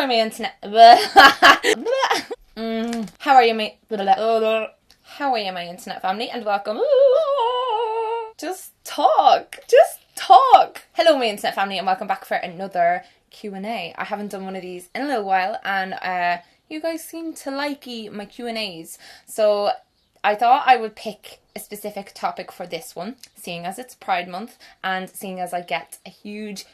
are my internet? How are you, my internet family? And welcome. Just talk. Hello, my internet family, and welcome back for another Q&A. I haven't done one of these in a little while, and you guys seem to like my Q&As. So I thought I would pick a specific topic for this one, seeing as it's Pride Month, and seeing as I get a huge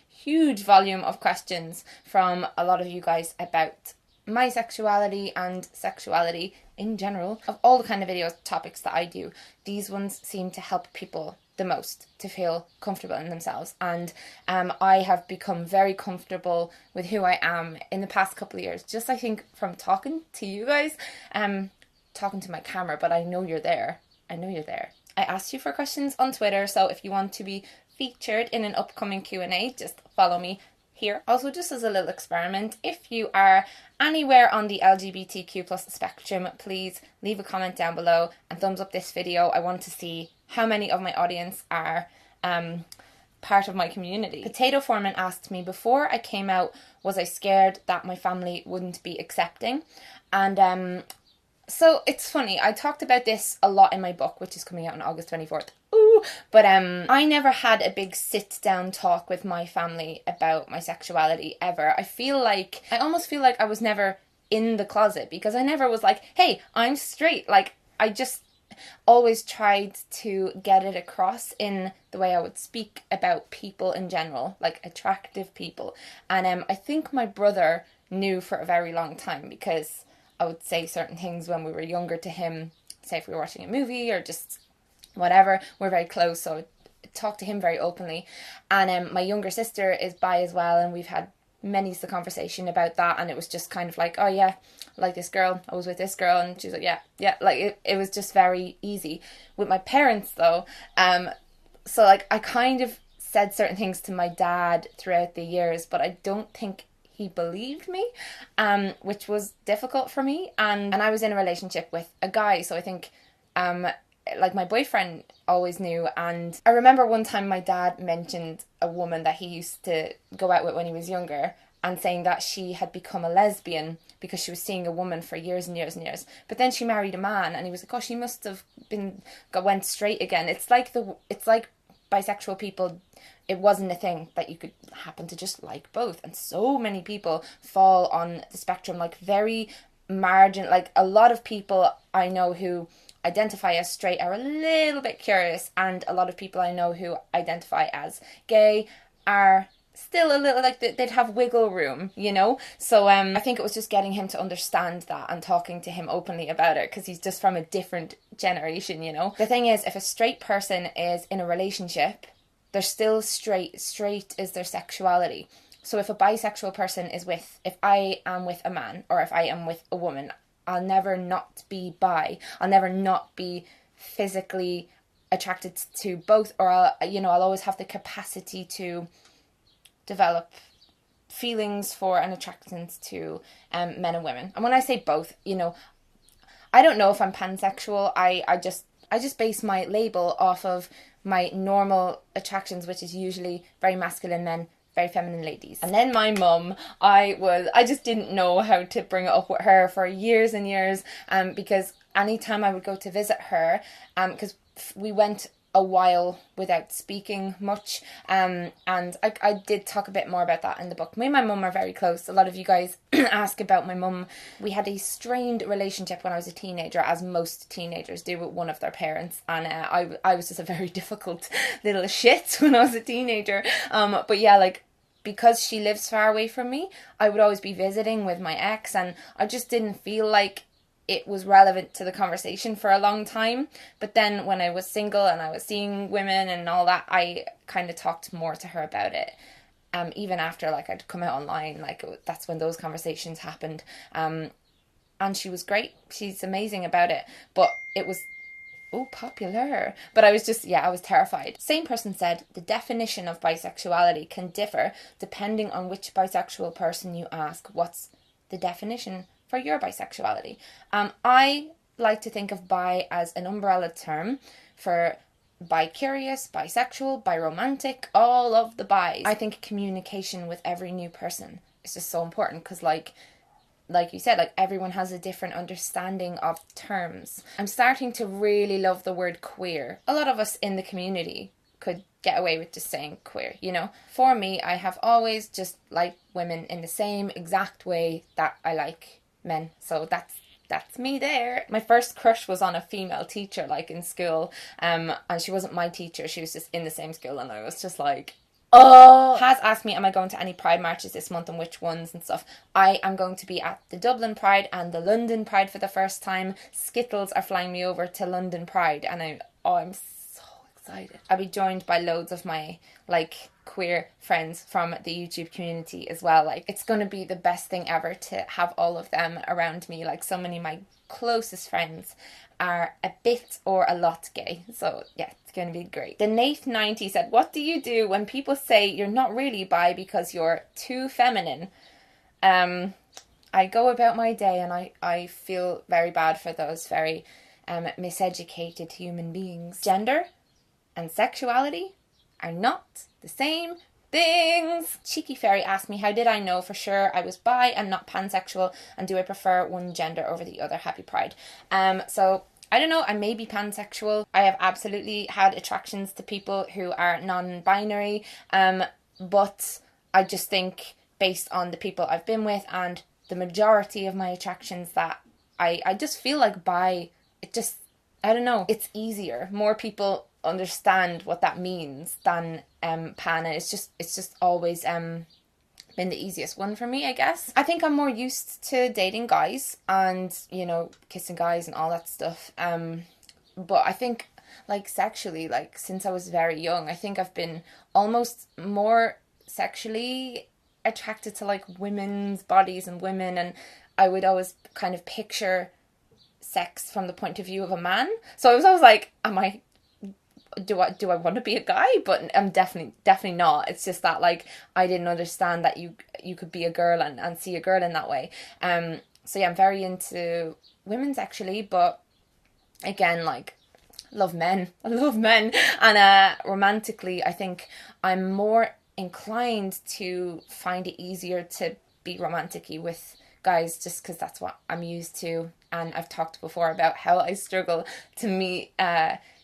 volume of questions from a lot of you guys about my sexuality and sexuality in general. Of all the kind of video topics that I do, these ones seem to help people the most to feel comfortable in themselves, and I have become very comfortable with who I am in the past couple of years, just I think from talking to you guys, talking to my camera, but I know you're there. I asked you for questions on Twitter, so if you want to be featured in an upcoming Q&A, just follow me here. Also, just as a little experiment, if you are anywhere on the LGBTQ plus spectrum, please leave a comment down below and thumbs up this video. I want to see how many of my audience are part of my community. Potato Foreman asked me, before I came out, was I scared that my family wouldn't be accepting? And so it's funny, I talked about this a lot in my book, which is coming out on August 24th. But I never had a big sit-down talk with my family about my sexuality ever. I almost feel like I was never in the closet, because I never was like, hey, I'm straight. Like, I just always tried to get it across in the way I would speak about people in general, like attractive people. And I think my brother knew for a very long time, because I would say certain things when we were younger to him, say if we were watching a movie or just whatever. We're very close, so I talk to him very openly. And my younger sister is bi as well, and we've had many's the conversation about that, and it was just kind of like, oh yeah, I like this girl, I was with this girl, and she's like, yeah, like it was just very easy. With my parents though, so like I kind of said certain things to my dad throughout the years, but I don't think he believed me, which was difficult for me. And I was in a relationship with a guy, so I think like my boyfriend always knew. And I remember one time my dad mentioned a woman that he used to go out with when he was younger, and saying that she had become a lesbian because she was seeing a woman for years and years and years. But then she married a man, and he was like, oh, she must have went straight again. It's like bisexual people, it wasn't a thing that you could happen to just like both. And so many people fall on the spectrum, like very margin. Like a lot of people I know who identify as straight are a little bit curious, and a lot of people I know who identify as gay are still a little like they'd have wiggle room, you know. So I think it was just getting him to understand that and talking to him openly about it, because he's just from a different generation, you know. The thing is, if a straight person is in a relationship, they're still straight is their sexuality. So if a bisexual person is if I am with a man, or if I am with a woman, I'll never not be bi. I'll never not be physically attracted to both, or I'll always have the capacity to develop feelings for and attractions to men and women. And when I say both, I don't know if I'm pansexual. I just base my label off of my normal attractions, which is usually very masculine men, very feminine ladies. And then my mum, I just didn't know how to bring it up with her for years and years, because anytime I would go to visit her, because we went a while without speaking much, and I did talk a bit more about that in the book. Me and my mum are very close. A lot of you guys ask about my mum. We had a strained relationship when I was a teenager, as most teenagers do with one of their parents, and I was just a very difficult little shit when I was a teenager. But yeah, like, because she lives far away from me, I would always be visiting with my ex, and I just didn't feel like it was relevant to the conversation for a long time. But then when I was single and I was seeing women and all that, I kind of talked more to her about it. Even after, like, I'd come out online, like, that's when those conversations happened. And she was great. She's amazing about it. But it was popular. But I was just, I was terrified. Same person said, the definition of bisexuality can differ depending on which bisexual person you ask. What's the definition for your bisexuality? I like to think of bi as an umbrella term for bi-curious, bisexual, bi-romantic, all of the bis. I think communication with every new person it's just so important, because like you said, like everyone has a different understanding of terms. I'm starting to really love the word queer. A lot of us in the community could get away with just saying queer, you know? For me, I have always just liked women in the same exact way that I like men. So that's me there. My first crush was on a female teacher, like in school, and she wasn't my teacher, she was just in the same school, and I was just like, oh. Has asked me, am I going to any Pride marches this month and which ones and stuff. I am going to be at the Dublin Pride and the London Pride for the first time. Skittles are flying me over to London Pride, and I'm so excited. I'll be joined by loads of my like queer friends from the YouTube community as well. Like, it's going to be the best thing ever to have all of them around me. Like, so many of my closest friends are a bit or a lot gay. So yeah, it's going to be great. The Nate90 said, what do you do when people say you're not really bi because you're too feminine? I go about my day, and I feel very bad for those very miseducated human beings. Gender and sexuality are not the same things. Cheeky Fairy asked me, how did I know for sure I was bi and not pansexual, and do I prefer one gender over the other? Happy Pride. So I don't know, I may be pansexual. I have absolutely had attractions to people who are non-binary, but I just think based on the people I've been with and the majority of my attractions that I just feel like bi, it just, I don't know, it's easier. More people understand what that means than pan, and it's just always been the easiest one for me, I guess. I think I'm more used to dating guys and, you know, kissing guys and all that stuff. But I think, like, sexually, like, since I was very young, I think I've been almost more sexually attracted to, like, women's bodies and women, and I would always kind of picture sex from the point of view of a man. So I was always like, do I want to be a guy? But I'm definitely not. It's just that, like, I didn't understand that you could be a girl and see a girl in that way. So yeah, I'm very into women's actually, but again, like, love men. I love men. And romantically, I think I'm more inclined to find it easier to be romantic-y with guys, just because that's what I'm used to. And I've talked before about how I struggle to meet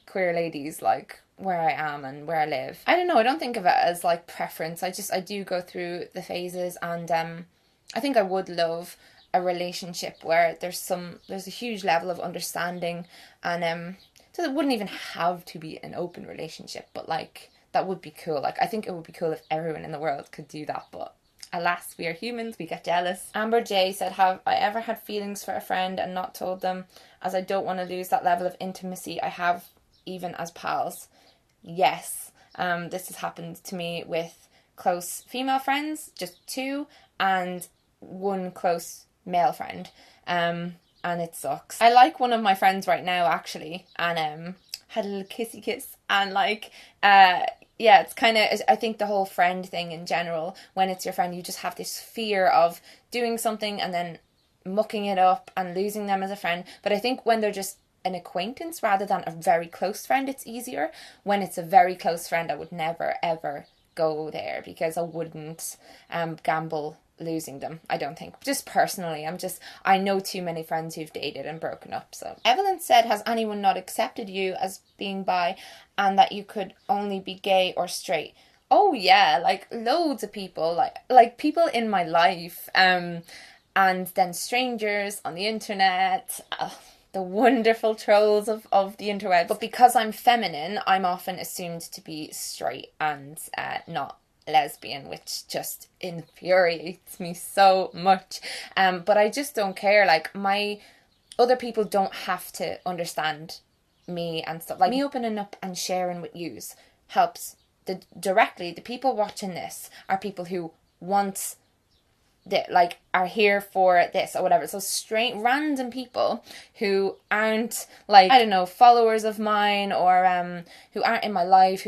queer ladies, like, where I am and where I live. I don't know, I don't think of it as like preference. I do go through the phases, and I think I would love a relationship where there's a huge level of understanding, and so it wouldn't even have to be an open relationship, but like, that would be cool. Like, I think it would be cool if everyone in the world could do that, but alas, we are humans, we get jealous. Amber J said, have I ever had feelings for a friend and not told them, as I don't want to lose that level of intimacy I have even as pals? Yes, this has happened to me with close female friends, just 2, and 1 close male friend, and it sucks. I like one of my friends right now, actually, and had a little kissy kiss, and like, yeah, it's kind of, I think the whole friend thing in general, when it's your friend, you just have this fear of doing something and then mucking it up and losing them as a friend. But I think when they're just an acquaintance rather than a very close friend, it's easier. When it's a very close friend, I would never ever go there, because I wouldn't gamble losing them, I don't think. Just personally, I know too many friends who've dated and broken up. So Evelyn said, has anyone not accepted you as being bi and that you could only be gay or straight? Oh yeah, like loads of people, like people in my life, and then strangers on the internet, the wonderful trolls of the interwebs. But because I'm feminine, I'm often assumed to be straight and not lesbian, which just infuriates me so much. But I just don't care. Like, other people don't have to understand me and stuff. Like, me opening up and sharing with yous helps. Directly, the people watching this are people who want that, like, are here for this or whatever. So random people who aren't, like, I don't know, followers of mine, or who aren't in my life,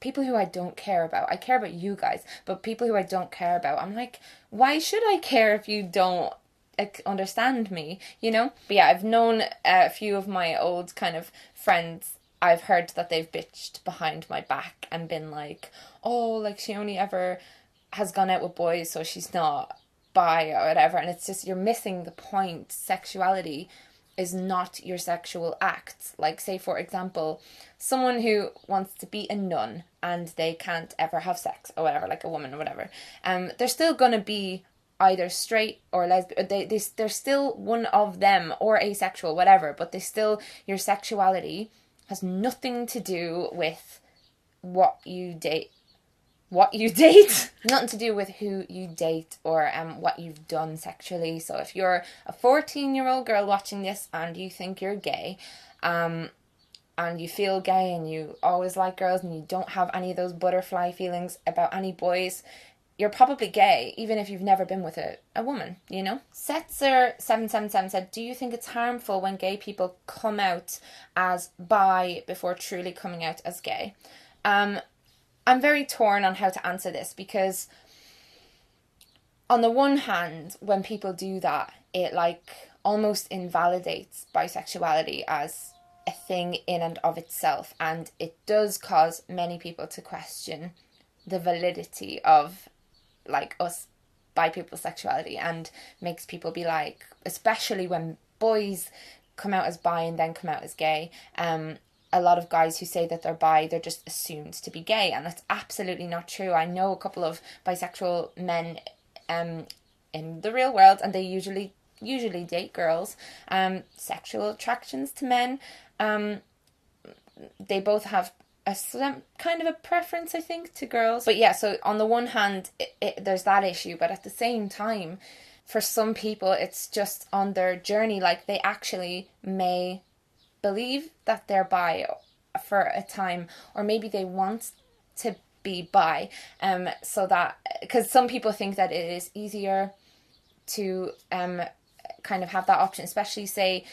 people who I don't care about. I care about you guys, but people who I don't care about, I'm like, why should I care if you don't understand me, you know? But yeah, I've known a few of my old kind of friends. I've heard that they've bitched behind my back and been like, oh, like, she only ever has gone out with boys, so she's not bi or whatever, and it's just, you're missing the point. Sexuality is not your sexual act. Like, say for example, someone who wants to be a nun and they can't ever have sex or whatever, like a woman or whatever, they're still gonna be either straight or lesbian. They're still one of them, or asexual, whatever, but they still, your sexuality has nothing to do with what you date, nothing to do with who you date or what you've done sexually. So if you're a 14-year-old girl watching this and you think you're gay, and you feel gay and you always like girls and you don't have any of those butterfly feelings about any boys, you're probably gay, even if you've never been with a woman, you know? Setzer777 said, do you think it's harmful when gay people come out as bi before truly coming out as gay? I'm very torn on how to answer this, because on the one hand, when people do that, it like almost invalidates bisexuality as a thing in and of itself, and it does cause many people to question the validity of like us bi people's sexuality, and makes people be like, especially when boys come out as bi and then come out as gay, a lot of guys who say that they're bi, they're just assumed to be gay, and that's absolutely not true. I know a couple of bisexual men in the real world, and they usually date girls. Sexual attractions to men, they both have a kind of a preference, I think, to girls. But yeah, so on the one hand, there's that issue, but at the same time, for some people, it's just on their journey. Like, they actually may believe that they're bi for a time, or maybe they want to be bi, so that, because some people think that it is easier to kind of have that option, especially say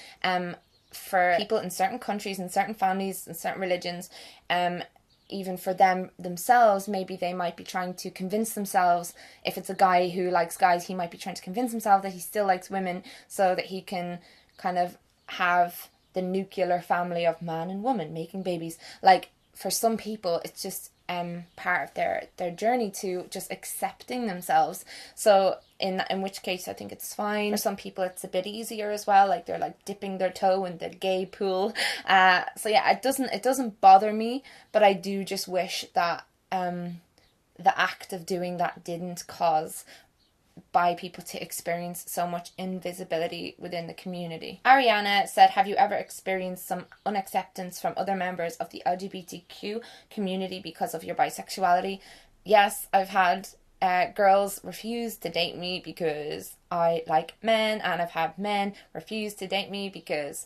for people in certain countries and certain families and certain religions, even for themselves, maybe they might be trying to convince themselves, if it's a guy who likes guys, he might be trying to convince himself that he still likes women, so that he can kind of have the nuclear family of man and woman making babies. Like, for some people, it's just part of their journey to just accepting themselves. So in which case, I think it's fine. For some people, it's a bit easier as well. Like, they're like dipping their toe in the gay pool. So yeah, it doesn't bother me, but I do just wish that the act of doing that didn't cause bi people to experience so much invisibility within the community. Ariana said, have you ever experienced some unacceptance from other members of the LGBTQ community because of your bisexuality? Yes, I've had girls refuse to date me because I like men, and I've had men refuse to date me because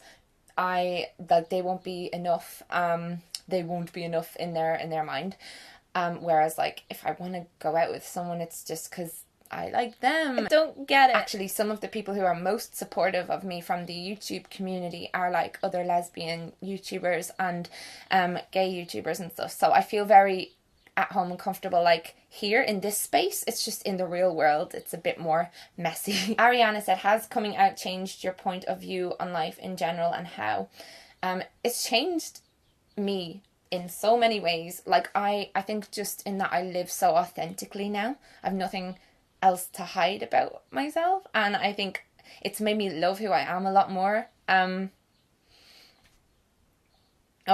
they won't be enough. They won't be enough in their mind. Whereas, like, if I want to go out with someone, it's just because I like them. I don't get it. Actually, some of the people who are most supportive of me from the YouTube community are like other lesbian YouTubers and gay YouTubers and stuff. So I feel very at home and comfortable. Like, here in this space, it's just in the real world, it's a bit more messy. Ariana said, has coming out changed your point of view on life in general, and how? It's changed me in so many ways. Like, I think just in that I live so authentically now. I've nothing else to hide about myself, and I think it's made me love who I am a lot more. I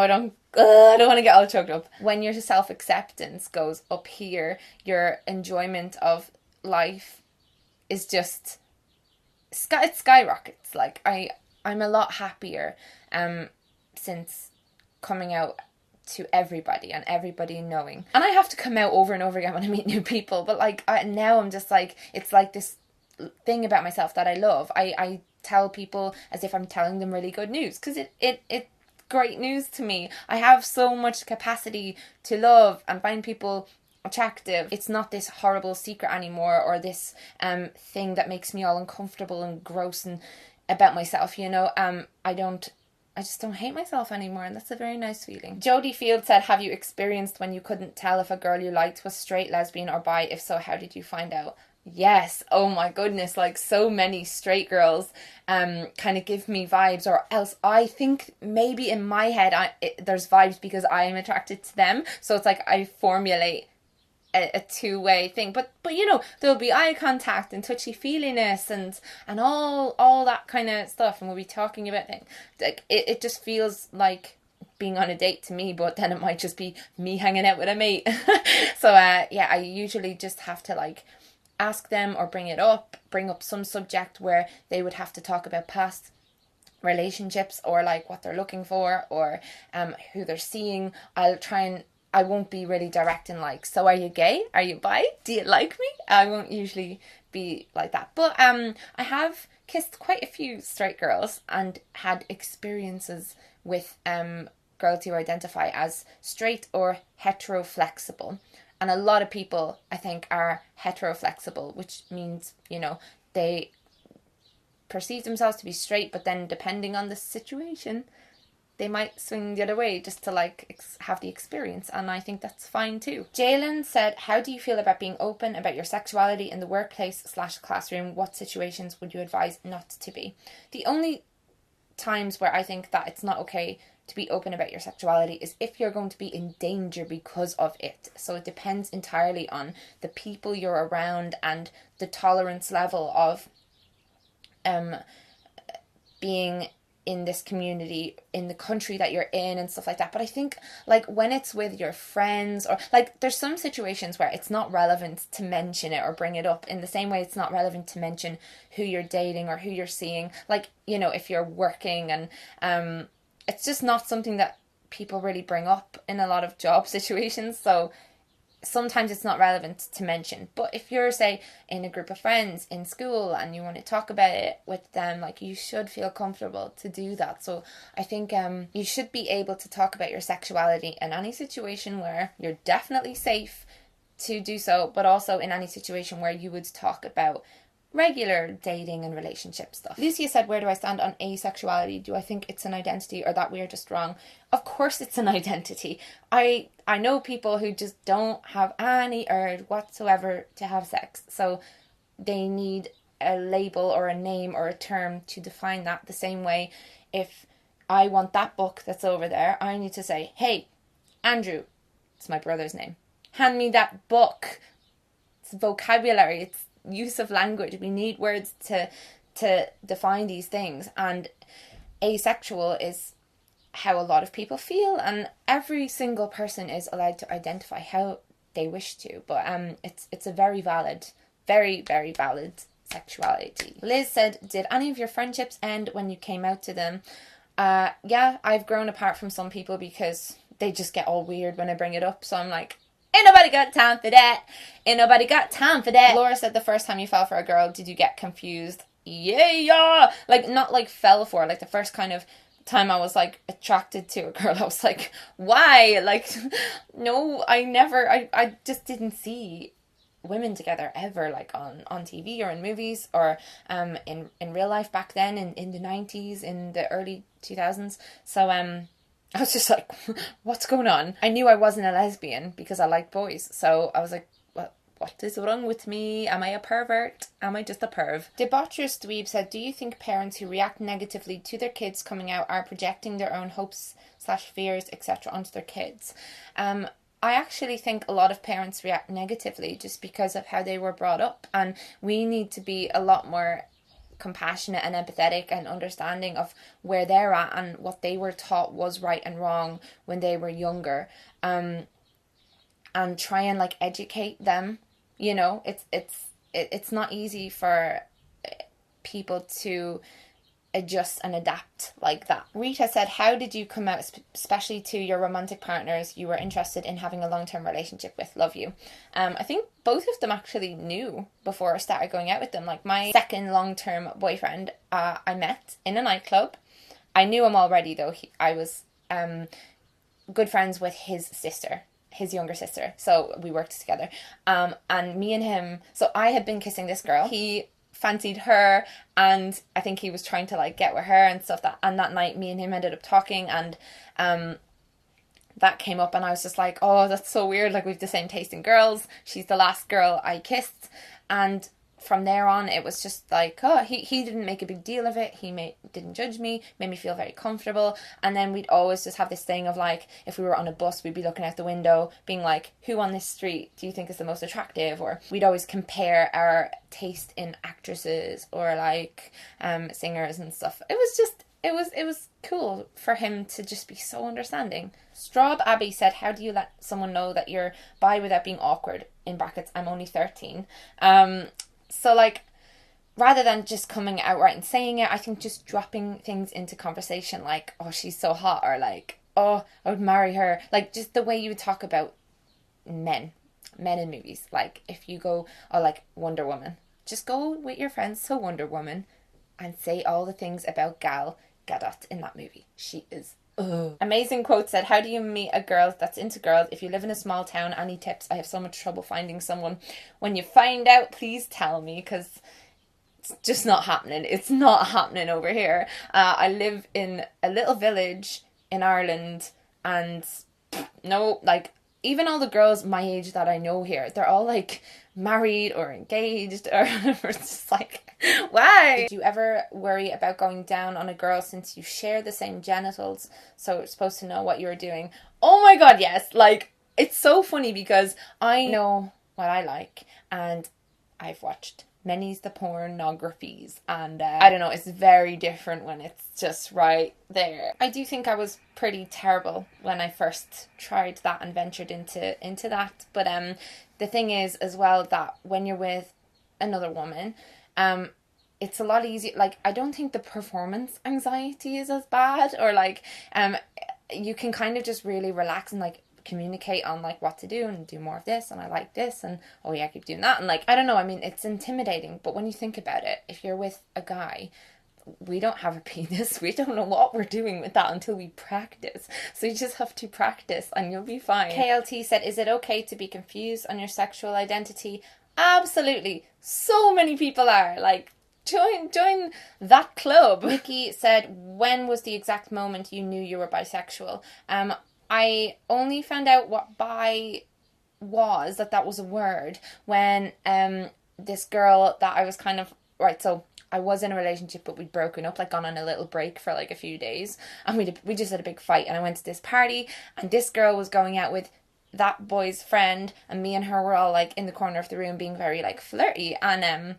don't want to get all choked up. When your self-acceptance goes up here, your enjoyment of life is just it skyrockets. Like, I'm a lot happier since coming out to everybody and everybody knowing. And I have to come out over and over again when I meet new people, but like now I'm just like, it's like this thing about myself that I love. I tell people as if I'm telling them really good news, because it's great news to me. I have so much capacity to love and find people attractive. It's not this horrible secret anymore, or this thing that makes me all uncomfortable and gross and about myself, you know. I just don't hate myself anymore, and that's a very nice feeling. Jodie Field said, have you experienced when you couldn't tell if a girl you liked was straight, lesbian or bi? If so, how did you find out? Yes, oh my goodness, like, so many straight girls kind of give me vibes, or else I think maybe in my head there's vibes because I am attracted to them. So it's like I formulate a two-way thing, but you know, there'll be eye contact and touchy-feeliness and all that kind of stuff, and we'll be talking about things. Like it just feels like being on a date to me, but then it might just be me hanging out with a mate. So yeah, I usually just have to like ask them or bring up some subject where they would have to talk about past relationships or like what they're looking for or who they're seeing. I won't be really direct in like, so are you gay? Are you bi? Do you like me? I won't usually be like that. But I have kissed quite a few straight girls and had experiences with girls who identify as straight or heteroflexible. And a lot of people, I think, are heteroflexible, which means, you know, they perceive themselves to be straight, but then depending on the situation, they might swing the other way just to like have the experience, and I think that's fine too. Jalen said, how do you feel about being open about your sexuality in the workplace/classroom? What situations would you advise not to be? The only times where I think that it's not okay to be open about your sexuality is if you're going to be in danger because of it. So it depends entirely on the people you're around and the tolerance level of being in this community, in the country that you're in and stuff like that. But I think like when it's with your friends or like there's some situations where it's not relevant to mention it or bring it up in the same way it's not relevant to mention who you're dating or who you're seeing. Like, you know, if you're working and it's just not something that people really bring up in a lot of job situations. So sometimes it's not relevant to mention. But if you're, say, in a group of friends in school and you want to talk about it with them, like, you should feel comfortable to do that. So I think you should be able to talk about your sexuality in any situation where you're definitely safe to do so, but also in any situation where you would talk about regular dating and relationship stuff. Lucia said, where do I stand on asexuality? Do I think it's an identity or that we're just wrong? Of course it's an identity. I know people who just don't have any urge whatsoever to have sex. So they need a label or a name or a term to define that. The same way if I want that book that's over there, I need to say, hey, Andrew, it's my brother's name, hand me that book. It's vocabulary, it's use of language. We need words to define these things, and asexual is how a lot of people feel, and every single person is allowed to identify how they wish to, but it's a very valid, very, very valid sexuality. Liz said, did any of your friendships end when you came out to them? Yeah, I've grown apart from some people because they just get all weird when I bring it up, so I'm like, ain't nobody got time for that. Ain't nobody got time for that. Laura said, the first time you fell for a girl, did you get confused? Yeah. Like, not like fell for, like the first kind of time I was like attracted to a girl, I was like, why? Like, no, I just didn't see women together ever, like on TV or in movies or in real life back then in the 90s, in the early 2000s. So I was just like, what's going on? I knew I wasn't a lesbian because I like boys. So I was like, what is wrong with me? Am I a pervert? Am I just a perv? Debaucherous Dweeb said, do you think parents who react negatively to their kids coming out are projecting their own hopes/fears, etc. onto their kids? I actually think a lot of parents react negatively just because of how they were brought up. And we need to be a lot more compassionate and empathetic and understanding of where they're at and what they were taught was right and wrong when they were younger, and try and like educate them. You know, it's not easy for people to adjust and adapt like that. Rita said, how did you come out, especially to your romantic partners you were interested in having a long-term relationship with? Love you. I think both of them actually knew before I started going out with them. Like my second long-term boyfriend, I met in a nightclub. I knew him already though. I was good friends with his sister, his younger sister, so we worked together. And me and him, so I had been kissing this girl. He fancied her, and I think he was trying to like get with her and stuff. And that night me and him ended up talking, and that came up, and I was just like, oh, that's so weird, like we've the same taste in girls. She's the last girl I kissed. And from there on, it was just like, oh, he didn't make a big deal of it. Didn't judge me, made me feel very comfortable. And then we'd always just have this thing of like, if we were on a bus, we'd be looking out the window being like, who on this street do you think is the most attractive? Or we'd always compare our taste in actresses or like singers and stuff. It was cool for him to just be so understanding. Straub Abbey said, how do you let someone know that you're bi without being awkward? In brackets, I'm only 13. So like, rather than just coming outright and saying it, I think just dropping things into conversation like, oh, she's so hot, or like, oh, I would marry her. Like, just the way you would talk about men in movies. Like, if you go, oh, like Wonder Woman, just go with your friends to Wonder Woman and say all the things about Gal Gadot in that movie. She is Amazing Quote said, how do you meet a girl that's into girls? If you live in a small town, any tips? I have so much trouble finding someone. When you find out, please tell me, because it's just not happening. It's not happening over here. I live in a little village in Ireland, and no, like, even all the girls my age that I know here, they're all like married or engaged, or it's just like, why? Did you ever worry about going down on a girl since you share the same genitals, so it's supposed to know what you're doing? Oh my god, yes. Like, it's so funny because I know what I like, and I've watched many's the pornographies, and I don't know, it's very different when it's just right there. I do think I was pretty terrible when I first tried that and ventured into that, but the thing is as well that when you're with another woman, it's a lot easier. Like, I don't think the performance anxiety is as bad, or like you can kind of just really relax and like communicate on like what to do and do more of this, and I like this, and oh yeah, I keep doing that, and like, I don't know, I mean, it's intimidating, but when you think about it, if you're with a guy, we don't have a penis, we don't know what we're doing with that until we practice, so you just have to practice and you'll be fine. KLT said, is it okay to be confused on your sexual identity? Absolutely, so many people are. Like, join that club. Nikki said, when was the exact moment you knew you were bisexual? I only found out what bi was, that was a word, when this girl that I was kind of, right, so I was in a relationship, but we'd broken up, like gone on a little break for like a few days, and we just had a big fight, and I went to this party, and this girl was going out with that boy's friend, and me and her were all like in the corner of the room being very like flirty, and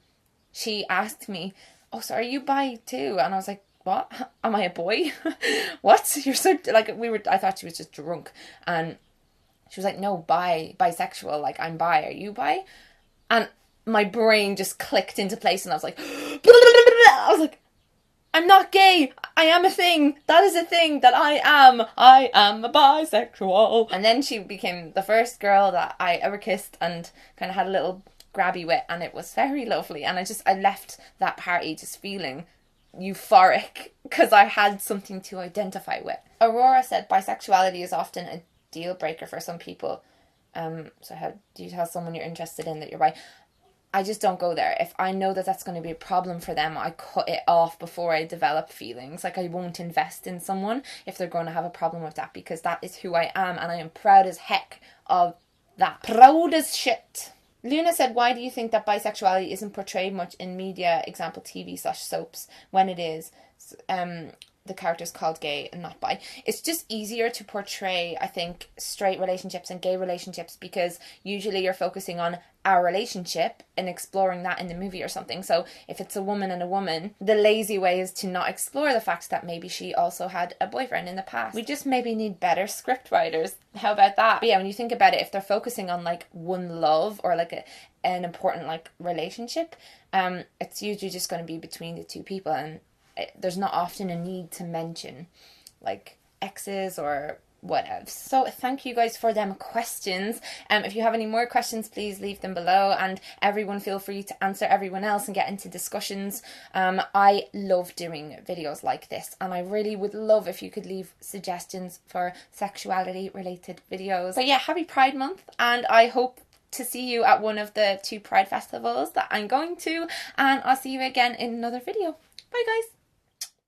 she asked me, oh, so are you bi too? And I was like, what? Am I a boy? What? You're so, like, I thought she was just drunk, and she was like, no, bisexual, like, I'm bi, are you bi? And my brain just clicked into place, and I was like, I was like, I'm not gay, I am a thing, that is a thing that I am a bisexual. And then she became the first girl that I ever kissed and kind of had a little grabby with, and it was very lovely, and I left that party just feeling euphoric because I had something to identify with. Aurora said, bisexuality is often a deal breaker for some people. So how do you tell someone you're interested in that you're bi? I just don't go there. If I know that that's going to be a problem for them, I cut it off before I develop feelings. Like, I won't invest in someone if they're going to have a problem with that, because that is who I am, and I am proud as heck of that. Proud as shit. Luna said, why do you think that bisexuality isn't portrayed much in media, example TV/soaps, when it is the character's called gay and not bi? It's just easier to portray, I think, straight relationships and gay relationships, because usually you're focusing on our relationship and exploring that in the movie or something. So if it's a woman and a woman, the lazy way is to not explore the fact that maybe she also had a boyfriend in the past. We just maybe need better script writers. How about that? But yeah, when you think about it, if they're focusing on like one love or like an important like relationship, it's usually just going to be between the two people, and there's not often a need to mention like exes or whatevs. So thank you guys for them questions. If you have any more questions, please leave them below, and everyone feel free to answer everyone else and get into discussions. I love doing videos like this, and I really would love if you could leave suggestions for sexuality related videos. But yeah, happy Pride Month, and I hope to see you at one of the 2 Pride festivals that I'm going to, and I'll see you again in another video. Bye guys.